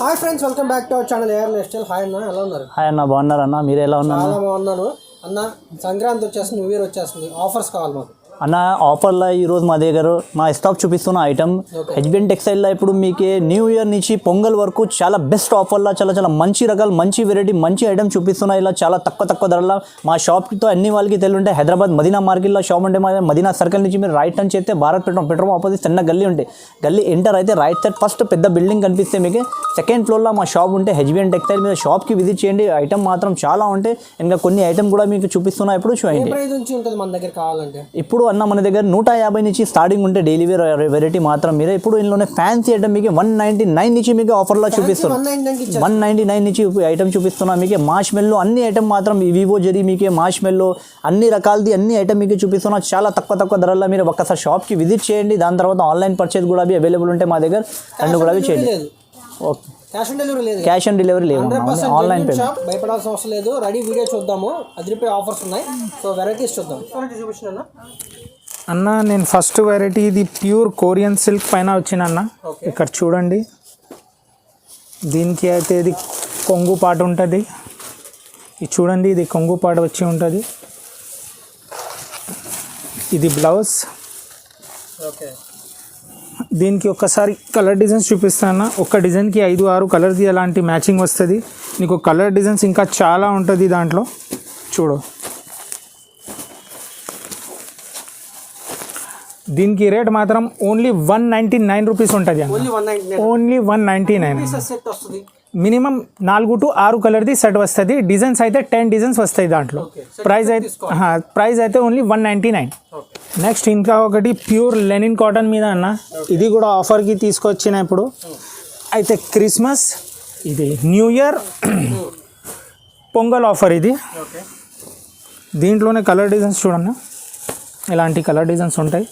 Hi friends, welcome back to our channel AR life style. Hi అన్న, ఎలా ఉన్నారు? Hi అన్న, బాగున్నారు అన్న? మీరు ఎలా ఉన్నారు? చాలా బాగున్నాను అన్న. సంక్రాంతి వచ్చేస్తుంది, న్యూ ఇయర్ వచ్చేస్తుంది, ఆఫర్స్ కావాలి మాకు అన్న. ఆఫర్లో ఈరోజు మా దగ్గర మా స్టాక్ చూపిస్తున్న ఐటమ్ హెచ్బిఎన్ టెక్స్టైల్లో ఇప్పుడు మీకు న్యూ ఇయర్ నుంచి పొంగల్ వరకు చాలా బెస్ట్ ఆఫర్లో చాలా మంచి రకాలు, మంచి వెరైటీ, మంచి ఐటమ్ చూపిస్తున్నా. ఇలా చాలా తక్కువ ధరలో మా షాప్తో అన్ని వాళ్ళకి తెలియంటే హైదరాబాద్ మదీనా మార్కెట్లో షాప్ ఉంటే మా మదీనా సర్కిల్ నుంచి మీరు రైట్ టర్న్ చేస్తే భారత్ పెట్రోల్ ఆపోజిట్ చిన్న గల్లీ ఉంటాయి. గల్లీ ఎంటర్ అయితే రైట్ సైడ్ ఫస్ట్ పెద్ద బిల్డింగ్ కనిపిస్తే మీకు సెకండ్ ఫ్లోర్లో మా షాప్ ఉంటే హెచ్బిఎన్ టెక్స్టైల్. మీద షాప్కి విజిట్ చేయండి. ఐటమ్ మాత్రం చాలా ఉంటాయి. ఇంకా కొన్ని ఐటమ్ కూడా మీకు చూపిస్తున్నా. ఇప్పుడు చూడండి. మన దగ్గర కావాలంటే ఇప్పుడు అన్న మన దగ్గర 150 నుంచి స్టార్టింగ్ ఉంటే డైలీ వేర్ వెరైటీ మాత్రం మీరే. ఇప్పుడు ఇందులోనే ఫ్యాన్సీ ఐటమ్ మీకు 199 నుంచి మీకు ఆఫర్లో చూపిస్తున్నాం. 199 నుంచి ఐటమ్ చూపిస్తున్నా. మీకు మాష్ మెల్లో అన్ని ఐటమ్ మాత్రం వివో జరీ మీకు మాష్ మెల్లో అన్ని రకాలది అన్ని ఐటమ్ మీకు చూపిస్తున్నా. చాలా తక్కువ ధరల్లో మీరు ఒక్కసారి షాప్కి విజిట్ చేయండి. దాని తర్వాత ఆన్లైన్ పర్చేజ్ కూడా అవైలబుల్ ఉంటాయి మా దగ్గర. రెండు కూడా చేయండి. ఓకే, క్యాష్ ఆన్ డెలివరీ లేదు, ఆన్లైన్ పేమెంట్. భయపడాల్సిన అవసరం లేదు. రెడీ వీడియో చూద్దాము. అదిరిపోయే ఆఫర్స్ ఉన్నాయి. సో వెరైటీస్ చూద్దాం. చూపించిన అన్న, నేను ఫస్ట్ వెరైటీ ఇది ప్యూర్ కొరియన్ సిల్క్ పైన వచ్చిన అన్న. ఇక్కడ చూడండి, దీనికి అయితే ఇది కొంగు పాట ఉంటుంది. ఇది చూడండి, ఇది కొంగు పాట వచ్చి ఉంటుంది. ఇది బ్లౌజ్. ఓకే, దీనికి ఒక్కసారి కలర్ డిజైన్స్ చూపిస్తాను. ఒక డిజైన్కి 5-6 కలర్ది అలాంటి మ్యాచింగ్ వస్తుంది. నీకు కలర్ డిజైన్స్ ఇంకా చాలా ఉంటుంది దాంట్లో. చూడు, దీనికి రేట్ మాత్రం ఓన్లీ 199 రూపీస్ ఉంటుంది అన్న. ఓన్లీ 199. మినిమం 4 to 6 కలర్ది సెట్ వస్తుంది. డిజైన్స్ అయితే 10 డిజైన్స్ వస్తాయి దాంట్లో. ప్రైస్ అయితే ఓన్లీ 199. నెక్స్ట్ ఇంకా ఒకటి ప్యూర్ లెనిన్ కాటన్ మీద అన్న. ఇది కూడా ఆఫర్కి తీసుకొచ్చిన ఇప్పుడు. అయితే క్రిస్మస్, ఇది న్యూ ఇయర్, పొంగల్ ఆఫర్ ఇది. దీంట్లోనే కలర్ డిజైన్స్ చూడన్న, ఇలాంటి కలర్ డిజైన్స్ ఉంటాయి.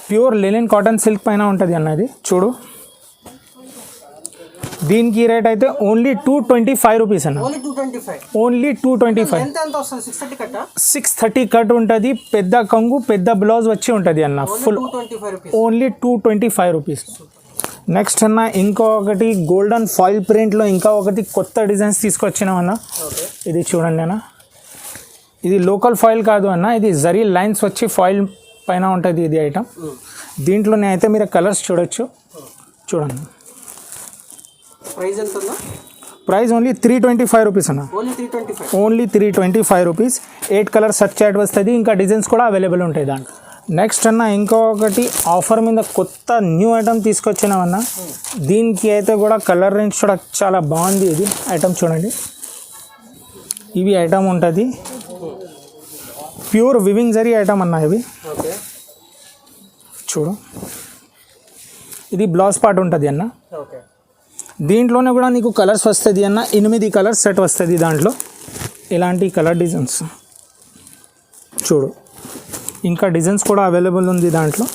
ప్యూర్ లెనిన్ కాటన్ సిల్క్ పైన ఉంటుంది అన్నది. చూడు, దీనికి రేట్ అయితే ఓన్లీ 225 రూపీస్ అన్న. ఓన్లీ 225. 630 కట్ ఉంటుంది. పెద్ద కంగు, పెద్ద బ్లౌజ్ వచ్చి ఉంటుంది అన్న. Full only 225 rupees. నెక్స్ట్ అన్న ఇంకొకటి గోల్డెన్ ఫాయిల్ ప్రింట్లో ఇంకా ఒకటి కొత్త డిజైన్స్ తీసుకొచ్చినామన్న. ఇది చూడండి అన్న, ఇది లోకల్ ఫాయిల్ కాదు అన్న, ఇది జరీ లైన్స్ వచ్చి ఫాయిల్ పైన ఉంటుంది ఇది ఐటమ్. దీంట్లోనే అయితే మీరు కలర్స్ చూడొచ్చు. చూడండి, ప్రైస్ ఓన్లీ 325 రూపీస్ అన్న. Only 325 rupees. 8 కలర్స్ సెట్ చాట్ వస్తుంది. ఇంకా డిజైన్స్ కూడా అవైలబుల్ ఉంటాయి దాంట్లో. నెక్స్ట్ అన్న ఇంకొకటి ఆఫర్ మీద కొత్త న్యూ ఐటమ్ తీసుకొచ్చినామన్న. దీనికి అయితే కూడా కలర్ రేంజ్ కూడా చాలా బాగుంది. ఇది ఐటమ్ చూడండి, ఇవి ఐటమ్ ఉంటుంది. ప్యూర్ వివింగ్ జరీ ఐటమ్ అన్న ఇవి. చూడు, ఇది బ్లౌజ్ పార్ట్ ఉంటుంది అన్న. దీంట్లోనే కూడా నీకు కలర్స్ వస్తుంది అన్న. 8 కలర్స్ సెట్ వస్తుంది దాంట్లో. ఇలాంటి కలర్ డిజైన్స్ చూడు, ఇంకా డిజైన్స్ కూడా అవైలబుల్ ఉంది దాంట్లో.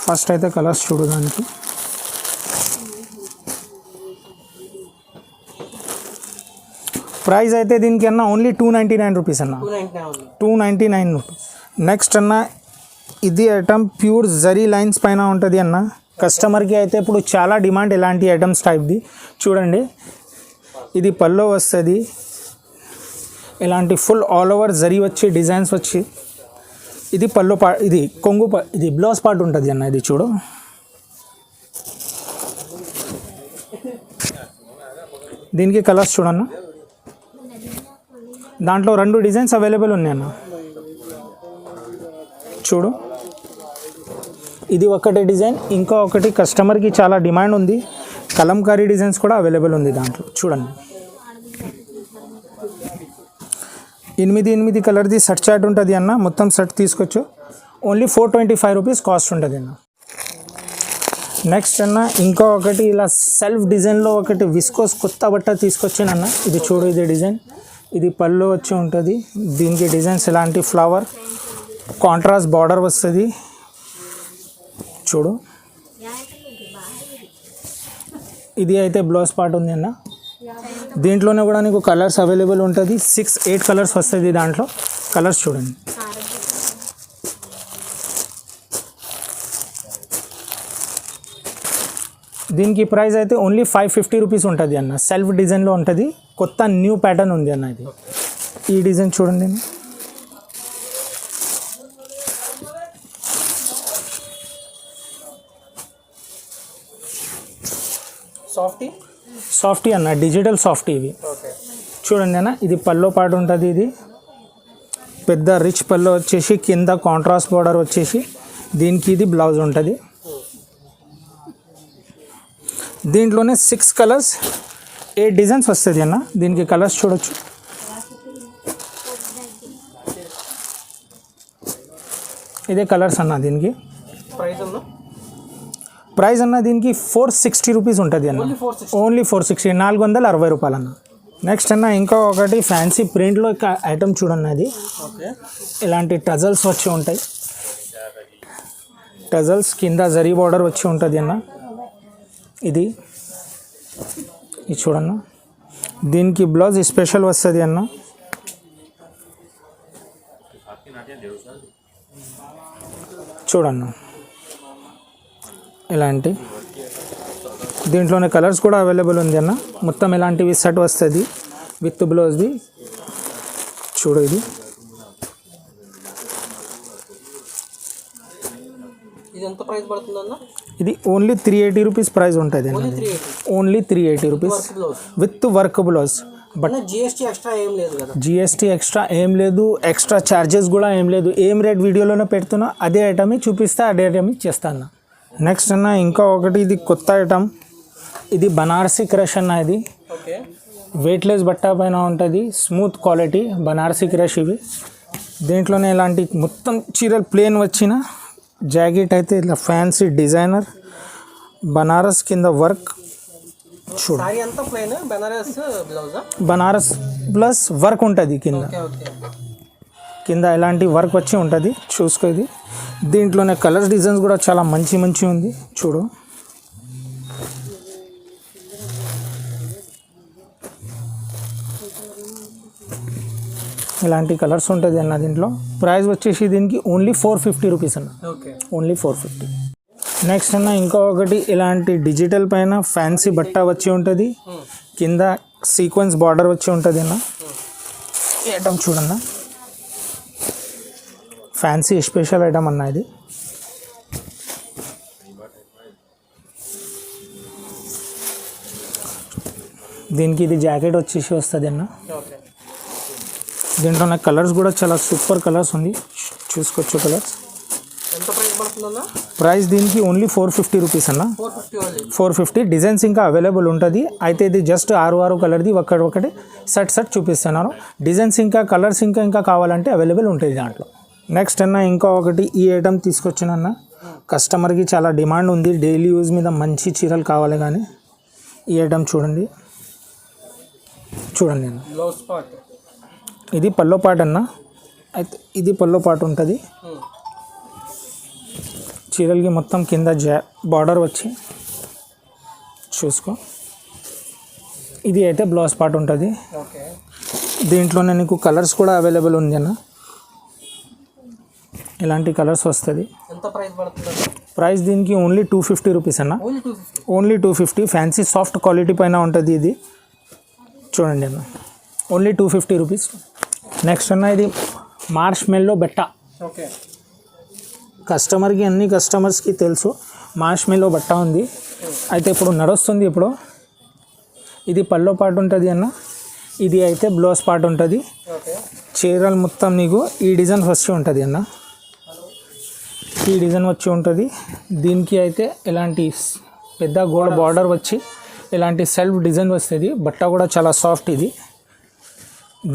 ఫస్ట్ అయితే కలర్స్ చూడు. దానికి ప్రైస్ అయితే దీనికి అన్న ఓన్లీ 299 రూపీస్ అన్న. 299 రూపీస్. నెక్స్ట్ అన్న ఇది ఐటమ్ ప్యూర్ జరీ లైన్స్ పైన ఉంటుంది అన్న. కస్టమర్కి అయితే ఇప్పుడు చాలా డిమాండ్ ఇలాంటి ఐటమ్స్ టైప్ది. చూడండి, ఇది పల్లో వస్తుంది. ఇలాంటి ఫుల్ ఆల్ ఓవర్ జరీ వచ్చి డిజైన్స్ వచ్చి, ఇది పల్లో పార్ట్, ఇది కొంగు, ఇది బ్లౌజ్ పార్ట్ ఉంటుంది అన్న. ఇది చూడు, దీనికి కలర్స్ చూడన్న. దాంట్లో 2 డిజైన్స్ అవైలబుల్ ఉన్నాయి అన్న. చూడు, ఇది ఒకటి డిజైన్. ఇంకా ఒకటి కస్టమర్కి చాలా డిమాండ్ ఉంది, కలంకారీ డిజైన్స్ కూడా అవైలబుల్ ఉంది దాంట్లో. చూడండి, 8 కలర్ది సెట్ చాట్ ఉంటుంది అన్న. మొత్తం సెట్ తీసుకొచ్చు. ఓన్లీ 425 రూపీస్ కాస్ట్ ఉంటుంది అన్న. నెక్స్ట్ అన్న ఇంకో ఒకటి ఇలా సెల్ఫ్ డిజైన్లో ఒకటి విస్కోస్ కొత్త బట్ట తీసుకొచ్చానన్న. ఇది చూడు, ఇది డిజైన్, ఇది పళ్ళు వచ్చి ఉంటుంది. దీనికి డిజైన్స్ ఇలాంటి ఫ్లవర్ కాంట్రాస్ట్ బార్డర్ వస్తుంది. చూడు, ఇది అయితే బ్లౌజ్ పార్ట్ ఉంది అన్న. దీంట్లోనే కూడా నీకు కలర్స్ అవైలబుల్ ఉంటుంది. 6-8 కలర్స్ వస్తుంది దాంట్లో. కలర్స్ చూడండి, దీనికి ప్రైస్ అయితే ఓన్లీ 550 రూపీస్ ఉంటుంది అన్న. సెల్ఫ్ డిజైన్లో ఉంటుంది, కొత్త న్యూ ప్యాటర్న్ ఉంది అన్న. ఇది ఈ డిజైన్ చూడండి. సాఫ్టీ అన్న, డిజిటల్ సాఫ్టీ ఇవి. చూడండి అన్న, ఇది పల్లో పాటు ఉంటుంది. ఇది పెద్ద రిచ్ పల్లో వచ్చేసి కింద కాంట్రాస్ట్ బార్డర్ వచ్చేసి దీనికి ఇది బ్లౌజ్ ఉంటుంది. దీంట్లోనే 6 కలర్స్ 8 డిజైన్స్ వస్తుంది అన్న. దీనికి కలర్స్ చూడొచ్చు. ఇదే కలర్స్ అన్న. దీనికి ప్రైస్ అన్న దీనికి 460 రూపీస్ ఉంటుంది అన్న. ఓన్లీ 460, 460 రూపాయలు అన్న. నెక్స్ట్ అన్న ఇంకా ఒకటి ఫ్యాన్సీ ప్రింట్లో ఐటమ్ చూడండి. అది ఇలాంటి టజల్స్ వచ్చి ఉంటాయి. టజల్స్ కింద జరీ బార్డర్ వచ్చి ఉంటుంది అన్న. ఇది చూడన్న, దీనికి బ్లౌజ్ స్పెషల్ వస్తుంది అన్న. చూడన్న, ఇలాంటి దీంట్లోనే కలర్స్ కూడా అవైలబుల్ ఉంది అన్న. మొత్తం ఇలాంటివి సెట్ వస్తుంది విత్ బ్లౌజ్ది. చూడు, ఇది ఎంత ప్రైస్ పడుతుందన్న? ఇది ఓన్లీ 380 రూపీస్ ప్రైస్ ఉంటుంది అన్న. Only 380 rupees with work blouse. But GST extra ఏం లేదు కదా? జిఎస్టీ ఎక్స్ట్రా ఏం లేదు, ఎక్స్ట్రా ఛార్జెస్ కూడా ఏం లేదు. ఏం రేట్ వీడియోలోనే పెడుతున్నా అదే ఐటమ్ చూపిస్తా, అదే ఐటమ్ చేస్తాను. నెక్స్ట్ అన్న ఇంకా ఒకటి, ఇది కొత్త ఐటమ్. ఇది బనారసీ క్రష్ అన్న. ఇది వెయిట్లెస్ బట్ట పైన ఉంటుంది, స్మూత్ క్వాలిటీ బనారసీ క్రష్. ఇవి దీంట్లోనే ఇలాంటి మొత్తం చీరలు ప్లేన్ వచ్చిన జాకెట్ అయితే ఇట్లా ఫ్యాన్సీ డిజైనర్ బనారస్ కింద వర్క్. చూడు, బనారస్ ప్లస్ వర్క్ ఉంటుంది కింద. కింద ఇలాంటి వర్క్ వచ్చి ఉంటుంది. చూసుకో, ఇది దీంట్లోనే కలర్స్ డిజైన్స్ కూడా చాలా మంచి మంచి ఉంది. చూడు, ఇలాంటి కలర్స్ ఉంటుంది అన్న. దీంట్లో ప్రైస్ వచ్చేసి దీనికి ఓన్లీ 450 రూపీస్ అన్న. ఓన్లీ 450. నెక్స్ట్ అన్న ఇంకా ఒకటి, ఇలాంటి డిజిటల్ పైన ఫ్యాన్సీ బట్ట వచ్చి ఉంటుంది, కింద సీక్వెన్స్ బార్డర్ వచ్చి ఉంటుంది అన్న. ఈ ఐటమ్ చూడన్న, ఫ్యాన్సీ స్పెషల్ ఐటమ్ అన్న. ఇది దీనికి ఇది జాకెట్ వచ్చేసి వస్తుంది అన్న. దీంట్లో నాకు కలర్స్ కూడా చాలా సూపర్ కలర్స్ ఉంది. చూసుకోవచ్చు కలర్స్. ప్రైస్ దీనికి ఓన్లీ 450 రూపీస్ అన్న. 450. డిజైన్స్ ఇంకా అవైలబుల్ ఉంటుంది. అయితే ఇది జస్ట్ 6 కలర్ది ఒకటి సెట్ చూపిస్తున్నాను. డిజైన్స్ ఇంకా కలర్స్ ఇంకా కావాలంటే అవైలబుల్ ఉంటుంది దాంట్లో. నెక్స్ట్ అన్న ఇంకా ఒకటి, ఈ ఐటమ్ తీసుకొచ్చానన్న. కస్టమర్కి చాలా డిమాండ్ ఉంది, డైలీ యూజ్ మీద మంచి చీరలు కావాలి. కానీ ఈ ఐటమ్ చూడండి అన్న. ఇది పల్లో పాట అన్న. అయితే ఇది పల్లో పాట ఉంటుంది. చీరలకి మొత్తం కింద బార్డర్ వచ్చి చూసుకో. ఇది అయితే బ్లౌజ్ పార్ట్ ఉంటుంది. దీంట్లోనే నీకు కలర్స్ కూడా అవైలబుల్ ఉంది అన్న. ఇలాంటి కలర్స్ వస్తుంది. ప్రైస్ దీనికి ఓన్లీ 250 రూపీస్ అన్న. ఓన్లీ 250. ఫ్యాన్సీ సాఫ్ట్ క్వాలిటీ పైన ఉంటుంది ఇది. చూడండి అన్న, ఓన్లీ 250 రూపీస్. నెక్స్ట్ అన్న ఇది మార్ష్ మెల్లో బెట్ట. కస్టమర్కి అన్ని కస్టమర్స్కి తెలుసు మార్ష్ మెల్లో బట్ట ఉంది. అయితే ఇప్పుడు నడుస్తుంది. ఇప్పుడు ఇది పల్లో పార్ట్ ఉంటుంది అన్న. ఇది అయితే బ్లౌజ్ పార్ట్ ఉంటుంది. చీరలు మొత్తం నీకు ఈ డిజైన్ వచ్చి ఉంటుంది అన్న. ఈ డిజైన్ వచ్చి ఉంటుంది. దీనికి అయితే ఇలాంటి పెద్ద గోల్డ్ బార్డర్ వచ్చి ఇలాంటి సెల్ఫ్ డిజైన్ వస్తుంది. బట్ట కూడా చాలా సాఫ్ట్. ఇది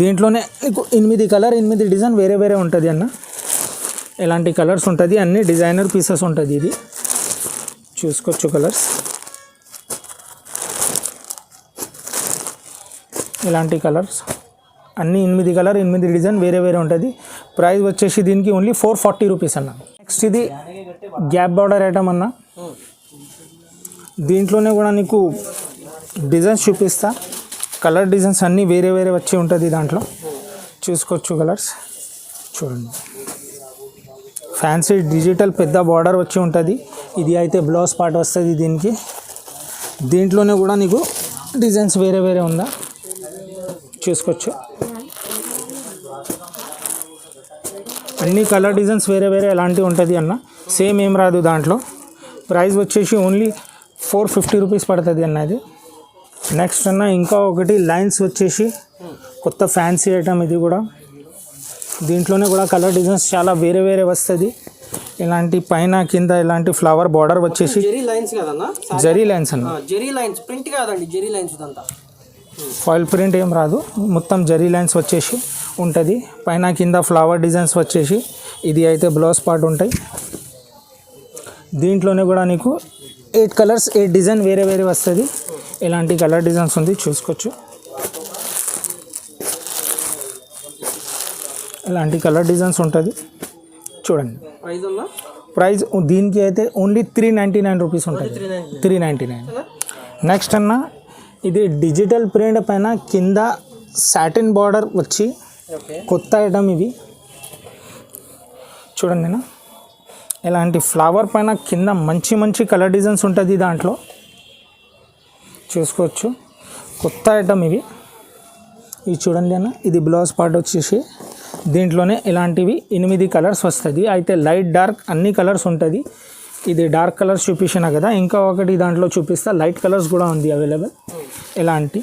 దీంట్లోనే నీకు 8 డిజైన్ వేరే ఉంటుంది అన్న. ఇలాంటి కలర్స్ ఉంటుంది. అన్ని డిజైనర్ పీసెస్ ఉంటుంది. ఇది చూసుకోవచ్చు కలర్స్. ఇలాంటి కలర్స్ అన్నీ 8 డిజైన్ వేరే ఉంటుంది. ప్రైస్ వచ్చేసి దీనికి ఓన్లీ 440 రూపీస్ అన్న. నెక్స్ట్ ఇది గ్యాప్ బార్డర్ ఐటమ్ అన్న. దీంట్లోనే కూడా నీకు డిజైన్స్ చూపిస్తా. కలర్ డిజైన్స్ అన్నీ వేరే వచ్చి ఉంటుంది. దాంట్లో చూసుకోవచ్చు కలర్స్. చూడండి, ఫ్యాన్సీ డిజిటల్ పెద్ద బార్డర్ వచ్చి ఉంటుంది. ఇది అయితే బ్లౌజ్ పార్ట్ వస్తుంది. దీనికి దీంట్లోనే కూడా నీకు డిజైన్స్ వేరే వేరే ఉందా చూసుకోవచ్చు. అన్ని కలర్ డిజైన్స్ వేరే వేరే ఎలాంటివి ఉంటుంది అన్న, సేమ్ ఏం రాదు దాంట్లో. ప్రైస్ వచ్చేసి ఓన్లీ 450 రూపీస్ పడుతుంది అన్న ఇది. నెక్స్ట్ అన్న ఇంకా ఒకటి లైన్స్ వచ్చేసి కొత్త ఫ్యాన్సీ ఐటమ్ ఇది కూడా. దీంట్లోనే కూడా కలర్ డిజైన్స్ చాలా వేరే వేరే వస్తుంది. ఇలాంటి పైన కింద ఇలాంటి ఫ్లవర్ బార్డర్ వచ్చేసి జెరీ లైన్స్ కదన్నా, జరీ లైన్స్ అన్న, జెరీ లైన్స్ ప్రింట్ కాదండి, జెరీ లైన్స్ ఇదంతా. ఫాయిల్ ప్రింట్ ఏం రాదు, మొత్తం జరీ లైన్స్ వచ్చేసి ఉంటుంది. పైన కింద ఫ్లవర్ డిజైన్స్ వచ్చేసి ఇది అయితే బ్లౌజ్ పార్ట్ ఉంటాయి. దీంట్లోనే కూడా నీకు 8 కలర్స్ 8 డిజైన్ వేరే వేరే వస్తుంది. ఇలాంటి కలర్ డిజైన్స్ ఉంది చూసుకోవచ్చు. ఇలాంటి కలర్ డిజైన్స్ ఉంటుంది చూడండి. ప్రైస్ ఉందా? ప్రైస్ దీనికి అయితే ఓన్లీ 399 రూపీస్ ఉంటుంది, 399. నెక్స్ట్ అన్న ఇది డిజిటల్ ప్రింట్ పైన కింద సాటిన్ బార్డర్ వచ్చి కొత్త ఐటమ్ ఇవి చూడండి నా. ఇలాంటి ఫ్లవర్ పైన కింద మంచి మంచి కలర్ డిజైన్స్ ఉంటుంది దాంట్లో చూసుకోవచ్చు. కొత్త ఐటమ్ ఇవి చూడండి అన్న. ఇది బ్లౌజ్ పార్ట్ వచ్చేసి దీంట్లోనే ఇలాంటివి 8 కలర్స్ వస్తుంది. అయితే లైట్ డార్క్ అన్ని కలర్స్ ఉంటుంది. ఇది డార్క్ కలర్స్ చూపించిన కదా, ఇంకా ఒకటి దాంట్లో చూపిస్తా లైట్ కలర్స్ కూడా ఉంది అవైలబుల్. ఇలాంటి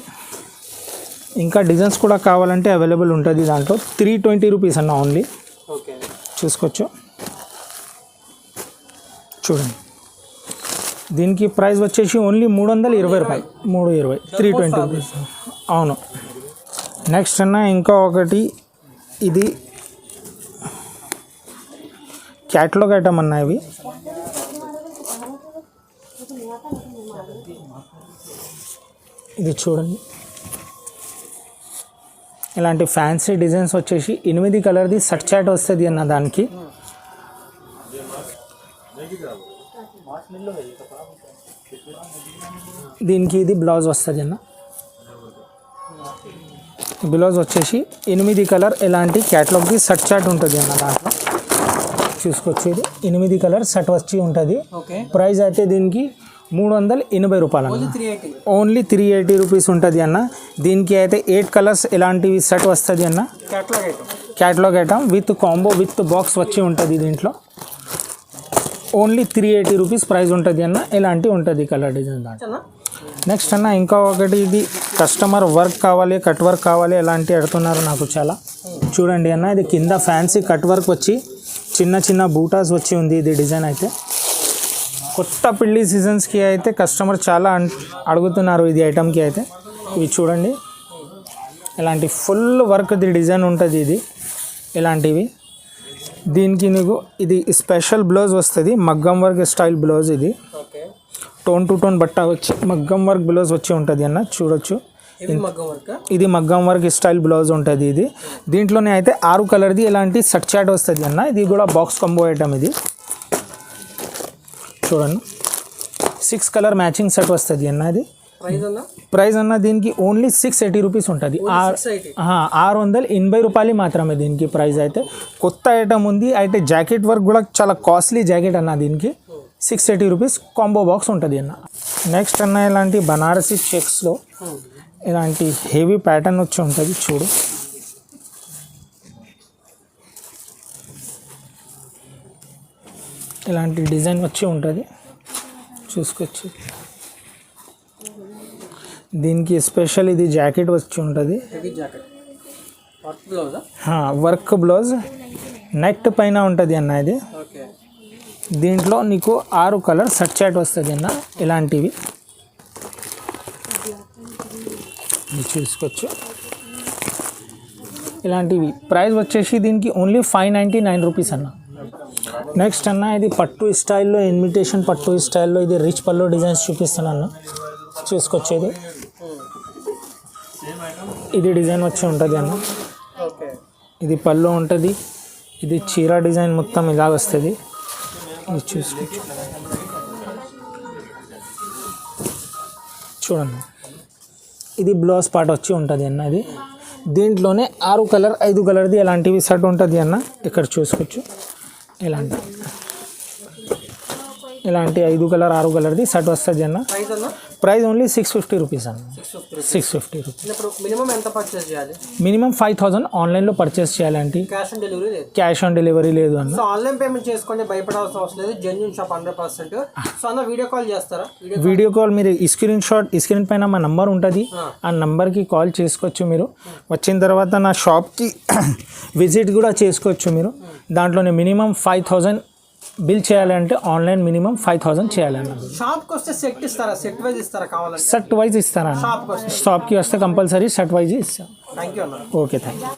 ఇంకా డిజైన్స్ కూడా కావాలంటే అవైలబుల్ ఉంటుంది దాంట్లో. 320 రూపీస్ అన్న ఓన్లీ. చూసుకోవచ్చు చూడండి. దీనికి ప్రైస్ వచ్చేసి ఓన్లీ 320 రూపాయలు, 320, 320 రూపీస్. అవును. నెక్స్ట్ అన్న ఇంకా ఒకటి ఇది క్యాటలాగ్ ఐటమ్ అన్న. ఇవి ఇది చూడండి. ఇలాంటి ఫ్యాన్సీ డిజైన్స్ వచ్చేసి 8 కలర్ది సట్ చాట్ వస్తుంది అన్న దానికి. దీనికి ఇది బ్లౌజ్ వస్తుంది అన్న. బ్లౌజ్ వచ్చేసి 8 కలర్ ఇలాంటి క్యాటలాగ్ది సట్ చాట్ ఉంటుంది అన్న దాంట్లో చూసుకోవచ్చు. ఇది 8 కలర్ సెట్ వచ్చి ఉంటుంది. ప్రైస్ అయితే దీనికి 380 రూపాయలు అన్న, ఓన్లీ 380 రూపీస్ ఉంటుంది అన్న. దీనికి అయితే 8 కలర్స్ ఇలాంటివి సెట్ వస్తుంది అన్న. Catalogue item with combo with box వచ్చి ఉంటుంది దీంట్లో. ఓన్లీ 380 రూపీస్ ప్రైస్ ఉంటుంది అన్న. ఇలాంటివి ఉంటుంది కలర్ డిజైన్ దాంట్లో. నెక్స్ట్ అన్న ఇంకా ఒకటి ఇది కస్టమర్ వర్క్ కావాలి, కట్ వర్క్ కావాలి ఎలాంటి అడుగుతున్నారు నాకు చాలా. చూడండి అన్న, ఇది కింద ఫ్యాన్సీ కట్ వర్క్ వచ్చి చిన్న చిన్న బూటాస్ వచ్చి ఉంది. ఇది డిజైన్ అయితే కొత్త పెళ్లి సీజన్స్కి అయితే కస్టమర్ చాలా అడుగుతున్నారు ఇది ఐటమ్కి అయితే. ఇవి చూడండి, ఇలాంటి ఫుల్ వర్క్ది డిజైన్ ఉంటుంది ఇది. ఇలాంటివి దీనికి నీకు ఇది స్పెషల్ బ్లౌజ్ వస్తుంది, మగ్గం వర్క్ స్టైల్ బ్లౌజ్. ఇది టోన్ టు టోన్ బట్ట వచ్చి మగ్గం వర్క్ బ్లౌజ్ వచ్చి ఉంటుంది అన్న. చూడొచ్చు, ఇది మగ్గం వర్క్ స్టైల్ బ్లౌజ్ ఉంటుంది ఇది. దీంట్లోనే అయితే 6 కలర్ది ఇలాంటి సట్ చాట్ వస్తుంది అన్న. ఇది కూడా బాక్స్ కాంబో ఐటమ్. ఇది చూడండి, 6 కలర్ మ్యాచింగ్ సెట్ వస్తుంది అన్న. ఇది ప్రైస్ అన్న దీనికి ఓన్లీ 680 రూపీస్ ఉంటుంది. 680 రూపాయలు మాత్రమే దీనికి ప్రైస్ అయితే. కొత్త ఐటమ్ ఉంది అయితే జాకెట్ వర్క్ కూడా చాలా కాస్ట్లీ జాకెట్ అన్న. దీనికి 680 రూపీస్ కాంబో బాక్స్ ఉంటుంది అన్న. నెక్స్ట్ అన్న ఇలాంటి బనారసీ చెక్స్లో ఇలాంటి హెవీ ప్యాటర్న్ వచ్చి ఉంటుంది చూడు. ఇలాంటి డిజైన్ వచ్చి ఉంటుంది చూసుకోవచ్చు. దీనికి స్పెషల్ ఇది జాకెట్ వచ్చి ఉంటుంది, వర్క్ బ్లౌజ్ నెక్ పైన ఉంటుంది అన్న. ఇది దీంట్లో నీకు 6 కలర్ సట్ చాట్ వస్తుంది అన్న. ఇలాంటివి చూసుకోవచ్చు. ఇలాంటివి ప్రైస్ వచ్చేసి దీనికి ఓన్లీ 599 రూపీస్ అన్న. నెక్స్ట్ అన్న ఇది పట్టు స్టైల్లో, ఇమిటేషన్ పట్టు స్టైల్లో ఇది రిచ్ పళ్ళు డిజైన్స్ చూపిస్తాను అన్న. చూసుకొచ్చేది ఇది డిజైన్ వచ్చి ఉంటుంది అన్న. ఇది పళ్ళు ఉంటుంది, ఇది చీర డిజైన్ మొత్తం ఇలా వస్తుంది. ఇది చూసుకోవచ్చు చూడండి. ఇది బ్లౌజ్ పార్ట్ వచ్చి ఉంటుంది అన్న. ఇది దీంట్లోనే 6 కలర్ 5 కలర్ది ఎలాంటివి సెట్ ఉంటుంది అన్న. ఇక్కడ చూసుకోవచ్చు ఇలాంటి 5 కలర్ 6 కలర్ది సెట్ వస్తుంది అన్న. ప్రైస్ ఓన్లీ 650 రూపీస్ అన్న. 650 650 రూపీస్. ఇప్పుడు మినిమం ఎంత పర్చేస్ చేయాలి? మినిమం 5000 ఆన్లైన్లో పర్చేస్ చేయాలంటే క్యాష్ ఆన్ డెలివరీ లేదు. క్యాష్ ఆన్ డెలివరీ లేదు అన్న. సో ఆన్లైన్ పేమెంట్ చేసుకోండి, భయపడాల్సిన అవసరం లేదు. Genuine shop 100%. సో అన్న వీడియో కాల్ చేస్తారా? వీడియో కాల్ మీరు స్క్రీన్ పైన మా నంబర్ ఉంటుంది, ఆ నంబర్కి కాల్ చేసుకోవచ్చు. మీరు వచ్చిన తర్వాత నా షాప్కి విజిట్ కూడా చేసుకోవచ్చు. మీరు దాంట్లోనే మినిమం 5000 బిల్ చేయాలంటే ఆన్లైన్ మినిమం 5000 చేయాలన్న. షాప్కి వస్తే సెట్ ఇస్తారా? సెట్ వైజ్ ఇస్తారా కావాలంటే? సెట్ వైజ్ ఇస్తారా? షాప్కి వస్తే షాప్కి వస్తే కంపల్సరీ సెట్ వైజ్ ఇస్తాను. థ్యాంక్ యూ అన్న. Okay, thank you.